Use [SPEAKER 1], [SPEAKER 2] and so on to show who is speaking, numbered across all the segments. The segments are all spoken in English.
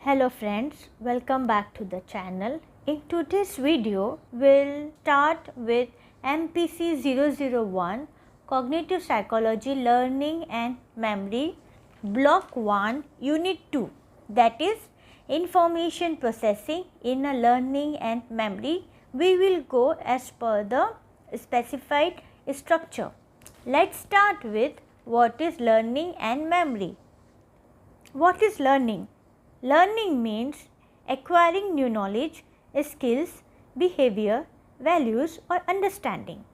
[SPEAKER 1] Hello friends, welcome back to the channel. In today's video, we'll start with MPC-001 Cognitive Psychology Learning and Memory Block 1 Unit 2, that is Information Processing in a Learning and Memory. We will go as per the specified structure. Let's start with what is learning and memory. What is learning? Learning means acquiring new knowledge, skills, behavior, values or understanding.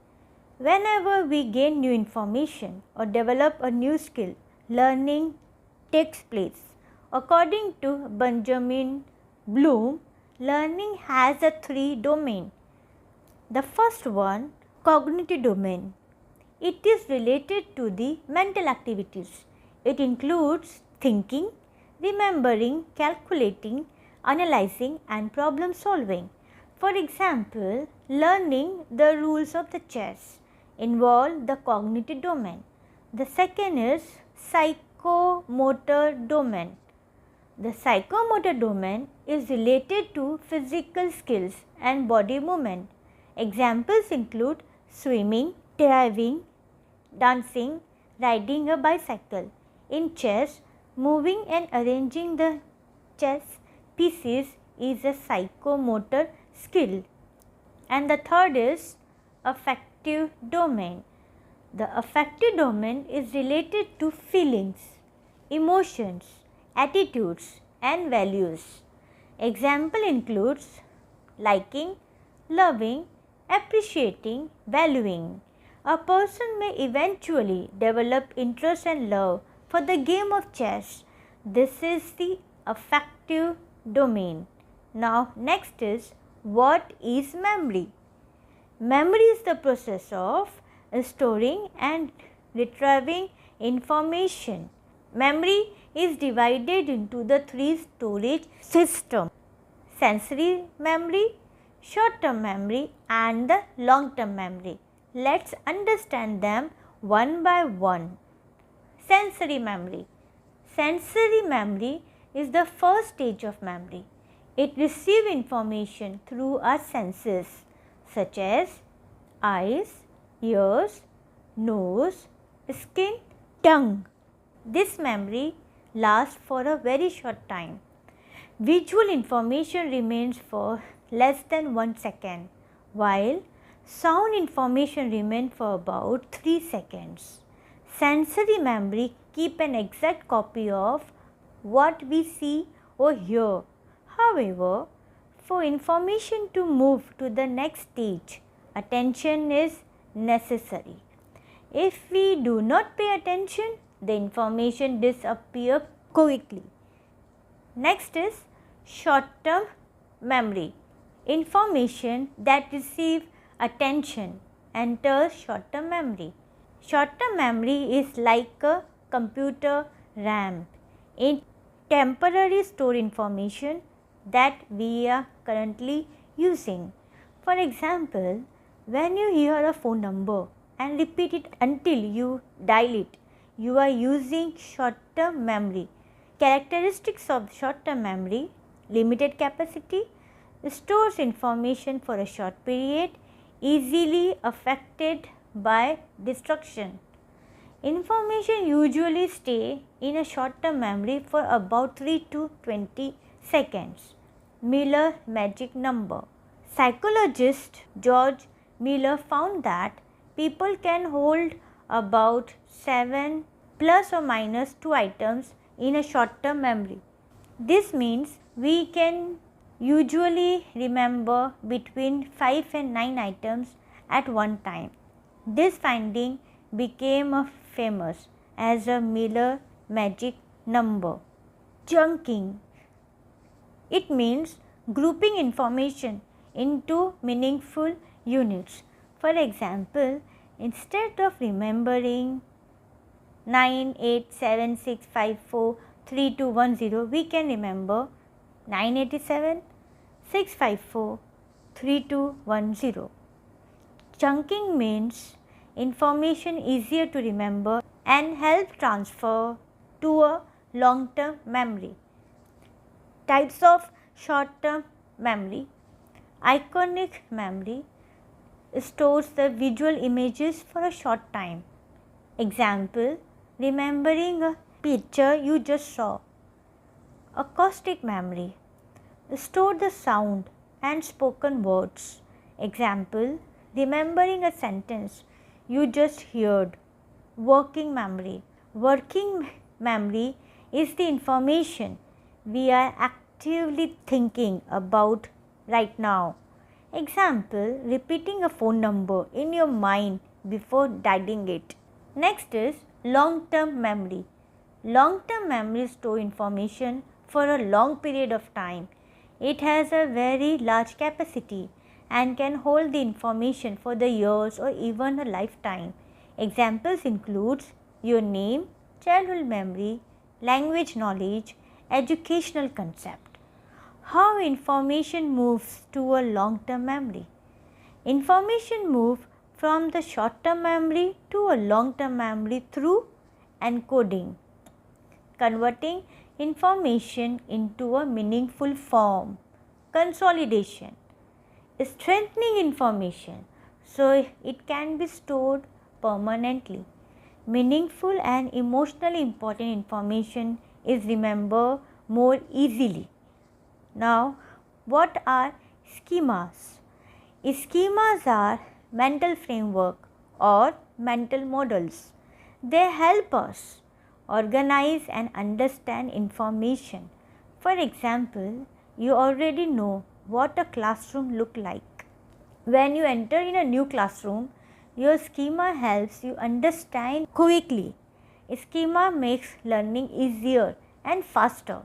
[SPEAKER 1] Whenever we gain new information or develop a new skill, learning takes place. According to Benjamin Bloom, learning has a three domain. The first one, cognitive domain. It is related to the mental activities. It includes thinking, remembering, calculating, analyzing and problem solving. For example, learning the rules of the chess involve the cognitive domain. The second is psychomotor domain. The psychomotor domain is related to physical skills and body movement. Examples include swimming, driving, dancing, riding a bicycle. In chess, moving and arranging the chess pieces is a psychomotor skill. And the third is affective domain. The affective domain is related to feelings, emotions, attitudes and values. Example includes liking, loving, appreciating, valuing. A person may eventually develop interest and love for the game of chess. This is the affective domain. Now next is, what is memory? Memory is the process of storing and retrieving information. Memory is divided into the three storage systems: sensory memory, short-term memory and the long-term memory. Let's understand them one by one. Sensory memory. Sensory memory is the first stage of memory. It receives information through our senses such as eyes, ears, nose, skin, tongue. This memory lasts for a very short time. Visual information remains for less than 1 second, while sound information remains for about 3 seconds. Sensory memory keep an exact copy of what we see or hear. However, for information to move to the next stage, attention is necessary. If we do not pay attention, the information disappears quickly. Next is short-term memory. Information that receives attention enters short-term memory. Short-term memory is like a computer RAM. It temporarily stores information that we are currently using. For example, when you hear a phone number and repeat it until you dial it, you are using short-term memory. Characteristics of short-term memory: limited capacity, stores information for a short period, easily affected by distraction. Information usually stay in a short-term memory for about 3 to 20 seconds. Miller magic number. Psychologist George Miller found that people can hold about 7 plus or minus 2 items in a short-term memory. This means we can usually remember between 5 and 9 items at one time. This finding became famous as a Miller magic number. Chunking. It means grouping information into meaningful units. For example, instead of remembering 9, 8, 7, 6, 5, 4, 3, 2, 1, 0, we can remember 987, 654, 3, 2, 1, 0. Chunking means information easier to remember and help transfer to a long-term memory. Types of short-term memory. Iconic memory stores the visual images for a short time. Example, remembering a picture you just saw. Acoustic memory. Store the sound and spoken words. Example, remembering a sentence you just heard. Working memory. Working memory is the information we are actively thinking about right now. Example, repeating a phone number in your mind before dialing it. Next is long-term memory. Long-term memory stores information for a long period of time. It has a very large capacity and can hold the information for the years or even a lifetime. Examples include your name, childhood memory, language knowledge, educational concept. How information moves to a long-term memory. Information moves from the short-term memory to a long-term memory through encoding, converting information into a meaningful form. Consolidation, strengthening information so it can be stored permanently. Meaningful and emotionally important information is remembered more easily. Now, what are schemas? Schemas are mental framework or mental models. They help us organize and understand information. For example, you already know what a classroom looks like. When you enter in a new classroom, your schema helps you understand quickly. Schema makes learning easier and faster.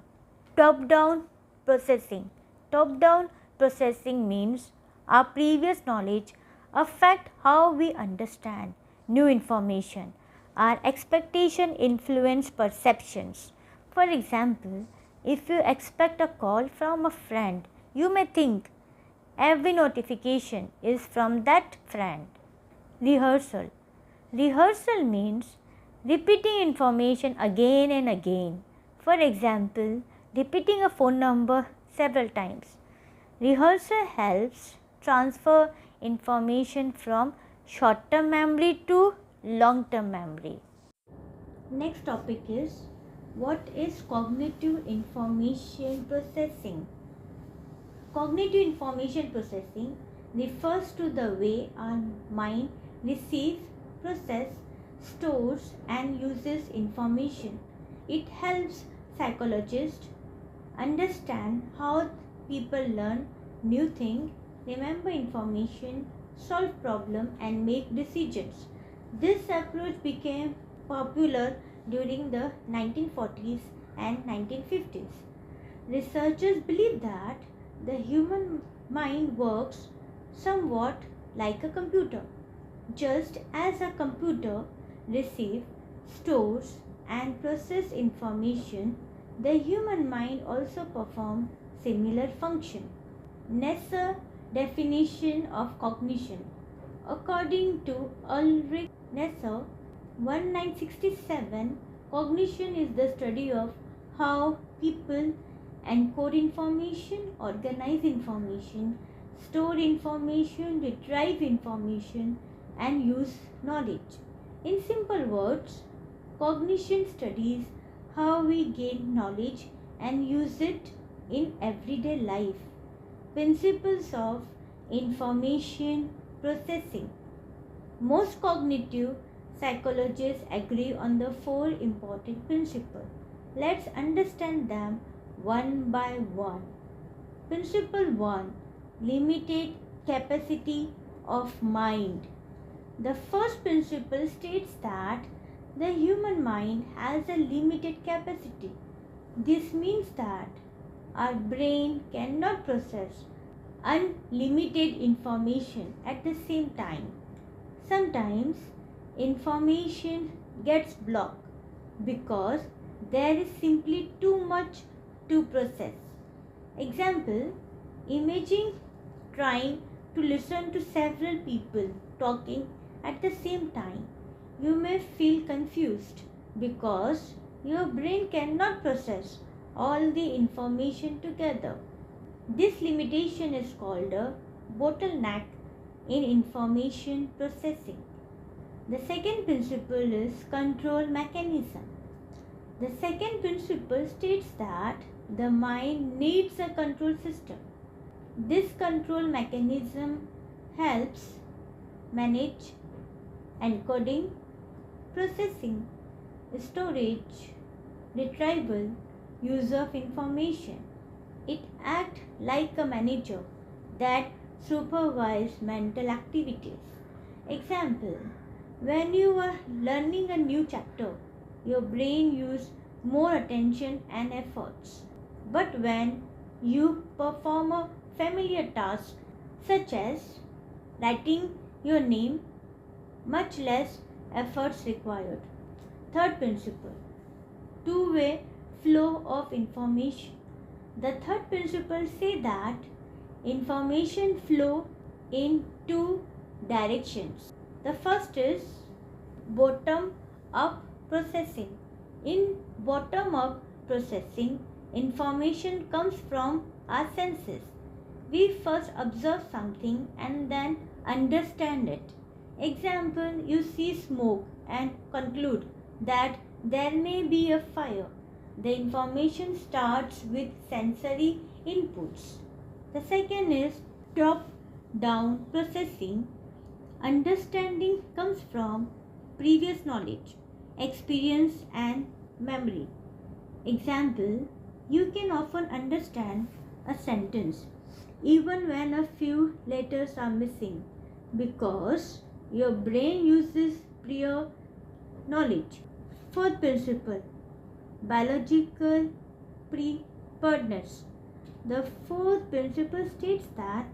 [SPEAKER 1] Top-down processing. Top-down processing means our previous knowledge affect how we understand new information. Our expectation influence perceptions. For example, if you expect a call from a friend, you may think every notification is from that friend. Rehearsal. Rehearsal means repeating information again and again. For example, repeating a phone number several times. Rehearsal helps transfer information from short-term memory to long-term memory. Next topic is, what is cognitive information processing? Cognitive information processing refers to the way our mind receives, processes, stores and uses information. It helps psychologists understand how people learn new things, remember information, solve problems and make decisions. This approach became popular during the 1940s and 1950s. Researchers believe that the human mind works somewhat like a computer. Just as a computer receives, stores and processes information, the human mind also performs similar function. Nesser definition of cognition. According to Ulrich Nesser, 1967, cognition is the study of how people encode information, organize information, store information, retrieve information, and use knowledge. In simple words, cognition studies how we gain knowledge and use it in everyday life. Principles of information processing. Most cognitive psychologists agree on the 4 important principles. Let's understand them one by one. Principle 1. Limited capacity of mind. The first principle states that the human mind has a limited capacity. This means that our brain cannot process unlimited information at the same time. Sometimes information gets blocked because there is simply too much to process. Example, imagine trying to listen to several people talking at the same time. You may feel confused because your brain cannot process all the information together. This limitation is called a bottleneck in information processing. The second principle is control mechanism. The second principle states that the mind needs a control system. This control mechanism helps manage encoding, processing, storage, retrieval, use of information. It acts like a manager that supervises mental activities. Example, when you are learning a new chapter, your brain uses more attention and efforts. But when you perform a familiar task such as writing your name, much less efforts required. Third principle, two-way flow of information. The third principle says that information flow in two directions. The first is bottom-up processing. In bottom-up processing, information comes from our senses. We first observe something and then understand it. Example, you see smoke and conclude that there may be a fire. The information starts with sensory inputs. The second is top-down processing. Understanding comes from previous knowledge, experience and memory. Example, you can often understand a sentence even when a few letters are missing because your brain uses prior knowledge. Fourth principle, biological preparedness. The fourth principle states that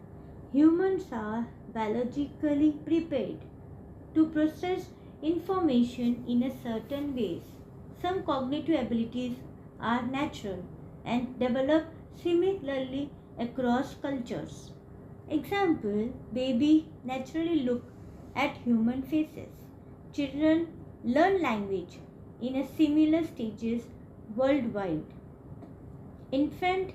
[SPEAKER 1] humans are biologically prepared to process information in a certain ways. Some cognitive abilities are natural and develop similarly across cultures. Example, baby naturally look at human faces. Children learn language in a similar stages worldwide. Infant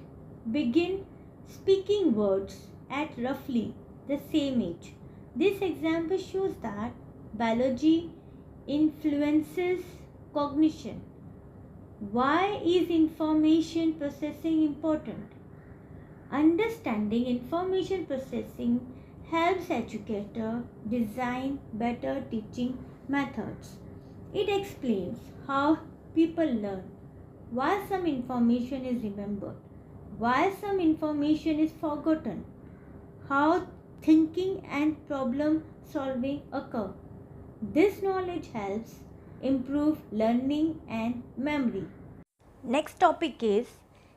[SPEAKER 1] begin speaking words at roughly the same age. This example shows that biology influences cognition. Why is information processing important? Understanding information processing helps educators design better teaching methods. It explains how people learn, why some information is remembered, why some information is forgotten, how thinking and problem solving occur. This knowledge helps improve learning and memory. Next topic is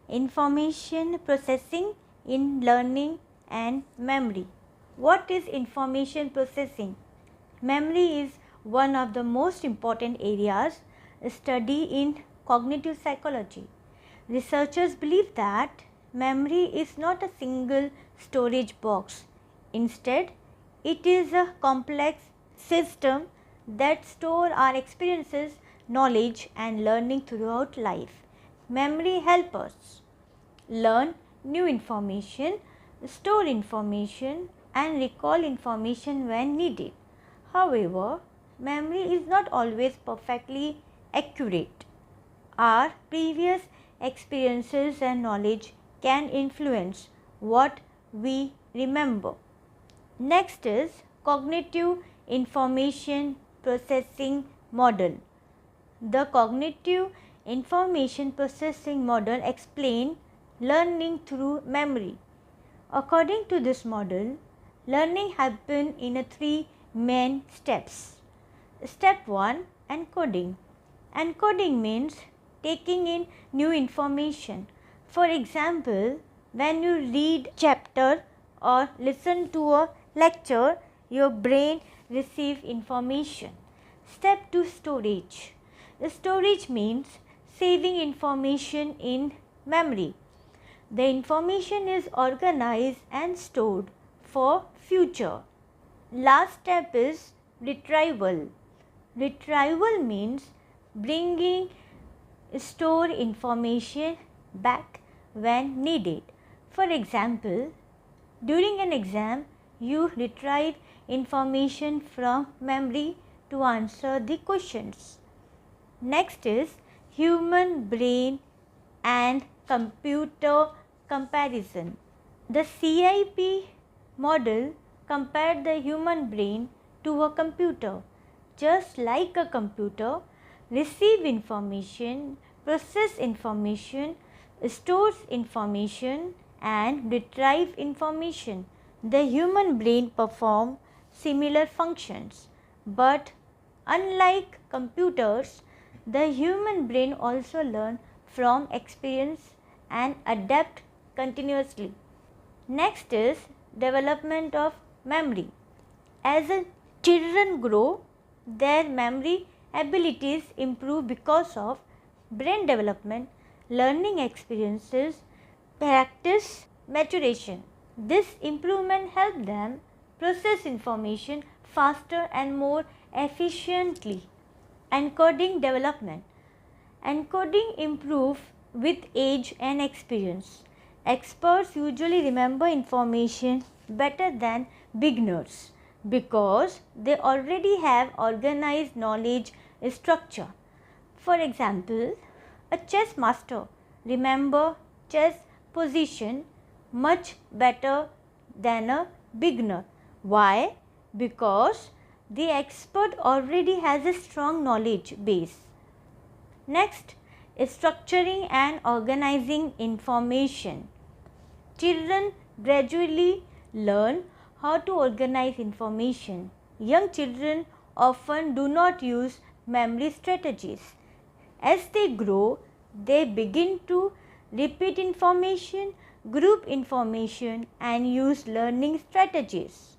[SPEAKER 1] information processing in learning and memory. What is information processing? Memory is one of the most important areas studied in cognitive psychology. Researchers believe that memory is not a single storage box. Instead, it is a complex system that stores our experiences, knowledge and learning throughout life. Memory helps us learn new information, store information and recall information when needed. However, memory is not always perfectly accurate. Our previous experiences and knowledge can influence what we remember. Next is cognitive information processing model. The cognitive information processing model explains learning through memory. According to this model, learning happens in three main steps. Step 1, encoding. Encoding means taking in new information. For example, when you read chapter or listen to a lecture, your brain receives information. Step 2, storage. Storage means saving information in memory. The information is organized and stored for future. Last step is retrieval. Retrieval means bringing stored information back when needed. For example, during an exam, you retrieve information from memory to answer the questions. Next is human brain and computer comparison. The CIP model compared the human brain to a computer. Just like a computer, receive information, process information, stores information and retrieve information. The human brain performs similar functions, but unlike computers, the human brain also learns from experience and adapt continuously. Next is development of memory. As children grow, their memory abilities improve because of brain development, learning experiences, practice, maturation. This improvement helps them process information faster and more efficiently. Encoding development. Encoding improves with age and experience. Experts usually remember information better than beginners because they already have organized knowledge structure. For example, a chess master remembers chess position much better than a beginner. Why? Because the expert already has a strong knowledge base. Next is structuring and organizing information. Children gradually learn how to organize information. Young children often do not use memory strategies. As they grow, they begin to repeat information, group information and use learning strategies.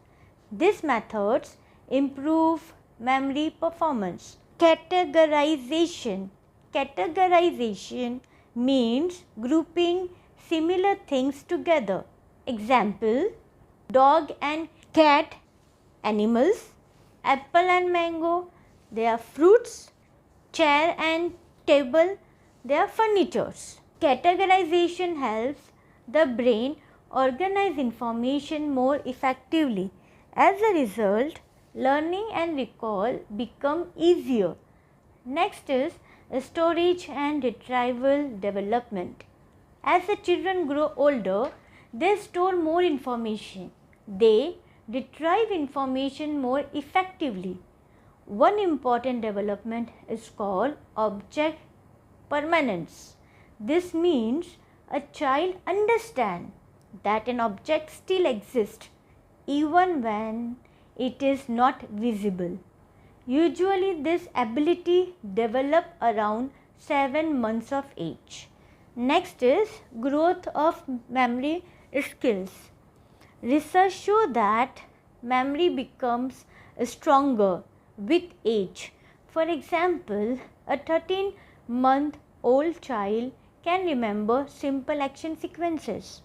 [SPEAKER 1] These methods improve memory performance. Categorization. Categorization means grouping similar things together. Example, dog and cat, animals, apple and mango, they are fruits, chair and table, they are furnitures. Categorization helps the brain organize information more effectively. As a result, learning and recall become easier. Next is storage and retrieval development. As the children grow older, they store more information. They retrieve information more effectively. One important development is called object permanence. This means a child understands that an object still exists even when it is not visible. Usually this ability develops around 7 months of age. Next is growth of memory skills. Research shows that memory becomes stronger with age. For example, a 13-month-old child can remember simple action sequences.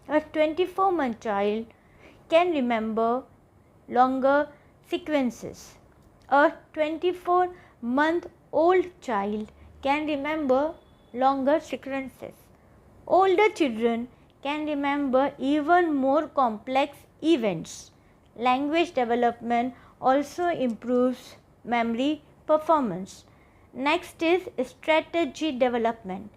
[SPEAKER 1] A 24-month child can remember longer sequences. A 24-month-old child can remember longer sequences. Older children can remember even more complex events. Language development also improves memory performance. Next is strategy development.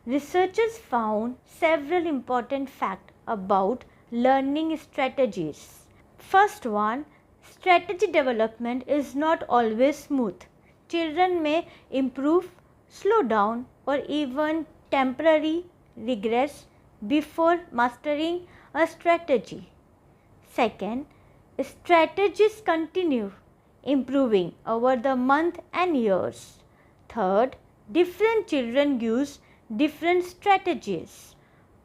[SPEAKER 1] Researchers found several important facts about learning strategies. First one, strategy development is not always smooth. Children may improve, slow down or even temporarily regress before mastering a strategy. Second, strategies continue improving over the month and years. Third, different children use different strategies.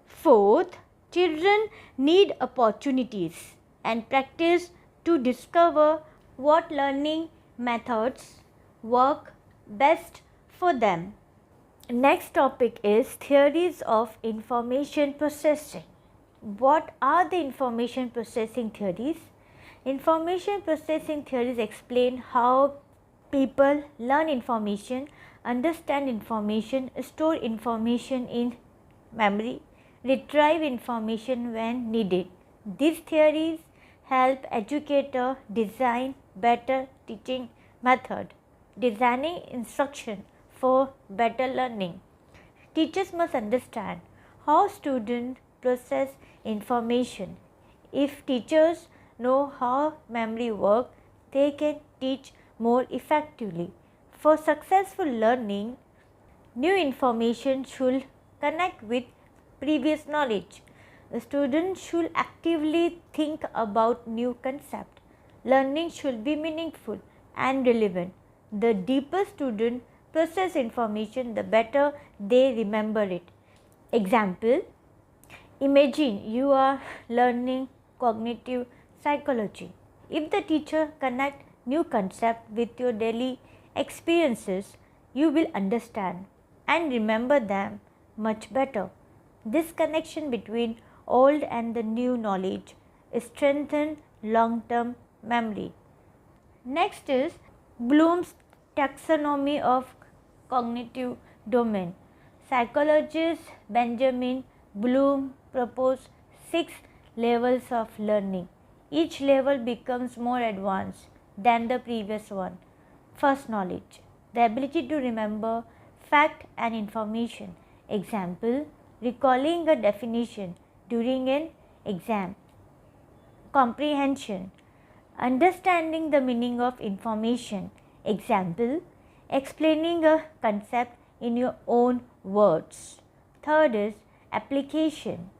[SPEAKER 1] Fourth, children need opportunities and practice to discover what learning methods work best for them. Next topic is theories of information processing. What are the information processing theories? Information processing theories explain how people learn information, understand information, store information in memory, retrieve information when needed. These theories help educators design better teaching method, designing instruction for better learning. Teachers must understand how students process information. If teachers know how memory works, they can teach more effectively. For successful learning, new information should connect with previous knowledge. The student should actively think about new concept. Learning should be meaningful and relevant. The deeper student process information, the better they remember it. Example, imagine you are learning cognitive psychology. If the teacher connect new concept with your daily experiences, you will understand and remember them much better. This connection between old and the new knowledge strengthens long-term memory. Next is Bloom's taxonomy of cognitive domain. Psychologist Benjamin Bloom proposed 6 levels of learning. Each level becomes more advanced than the previous one. First, knowledge, the ability to remember fact and information. Example, recalling a definition during an exam. Comprehension, understanding the meaning of information. Example, explaining a concept in your own words. Third is application,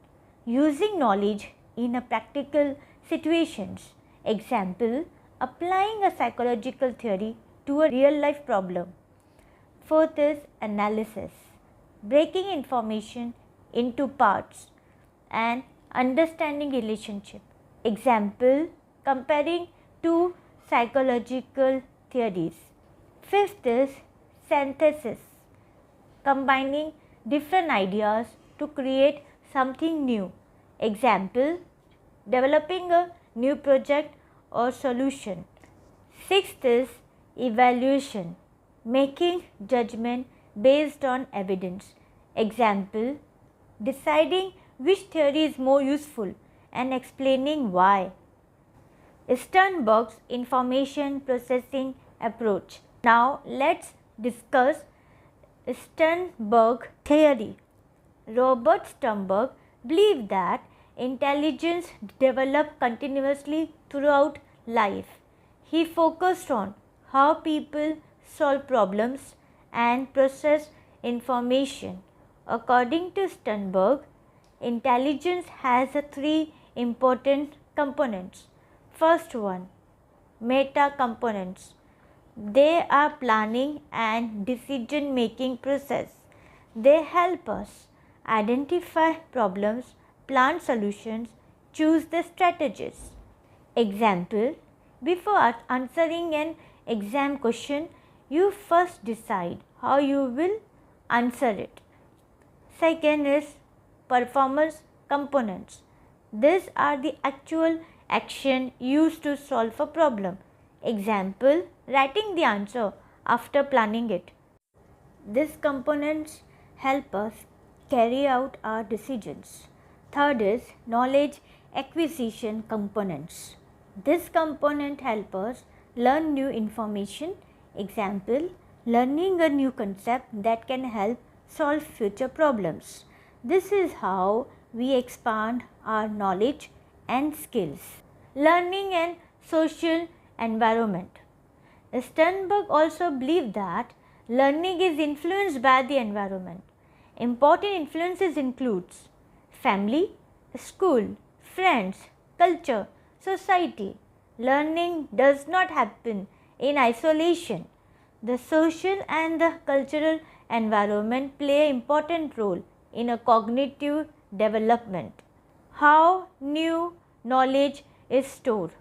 [SPEAKER 1] using knowledge in a practical situations. Example, applying a psychological theory to a real life problem. Fourth is analysis, breaking information into parts and understanding relationship. Example, comparing two psychological theories. Fifth is synthesis, combining different ideas to create something new. Example, developing a new project or solution. Sixth is evaluation, making judgment based on evidence. Example, deciding which theory is more useful and explaining why. Sternberg's information processing approach. Now let's discuss Sternberg theory. Robert Sternberg believed that intelligence develops continuously throughout life. He focused on how people solve problems and process information. According to Sternberg, intelligence has 3 important components. First one, meta components. They are planning and decision making process. They help us identify problems, plan solutions, choose the strategies. Example, before answering an exam question, you first decide how you will answer it. Second is performance components. These are the actual action used to solve a problem. Example, writing the answer after planning it. These components help us carry out our decisions. Third is knowledge acquisition components. This component help us learn new information. Example, learning a new concept that can help solve future problems. This is how we expand our knowledge and skills. Learning and social environment. Sternberg also believed that learning is influenced by the environment. Important influences includes family, school, friends, culture, society. Learning does not happen in isolation. The social and the cultural environment play an important role in a cognitive development. How new knowledge is stored.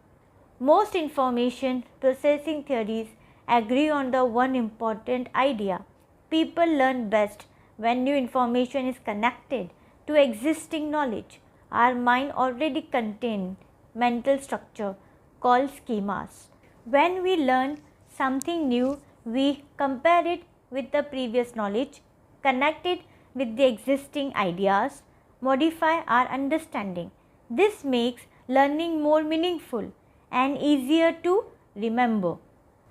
[SPEAKER 1] Most information processing theories agree on the one important idea. People learn best when new information is connected to existing knowledge. Our mind already contains mental structure called schemas. When we learn something new, we compare it with the previous knowledge, connect it with the existing ideas, modify our understanding. This makes learning more meaningful and easier to remember.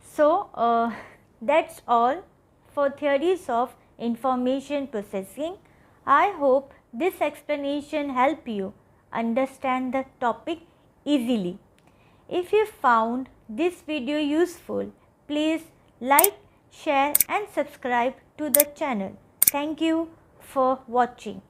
[SPEAKER 1] So, that's all for theories of information processing. I hope this explanation helped you understand the topic easily. If you found this video useful, please like, share and subscribe to the channel. Thank you for watching.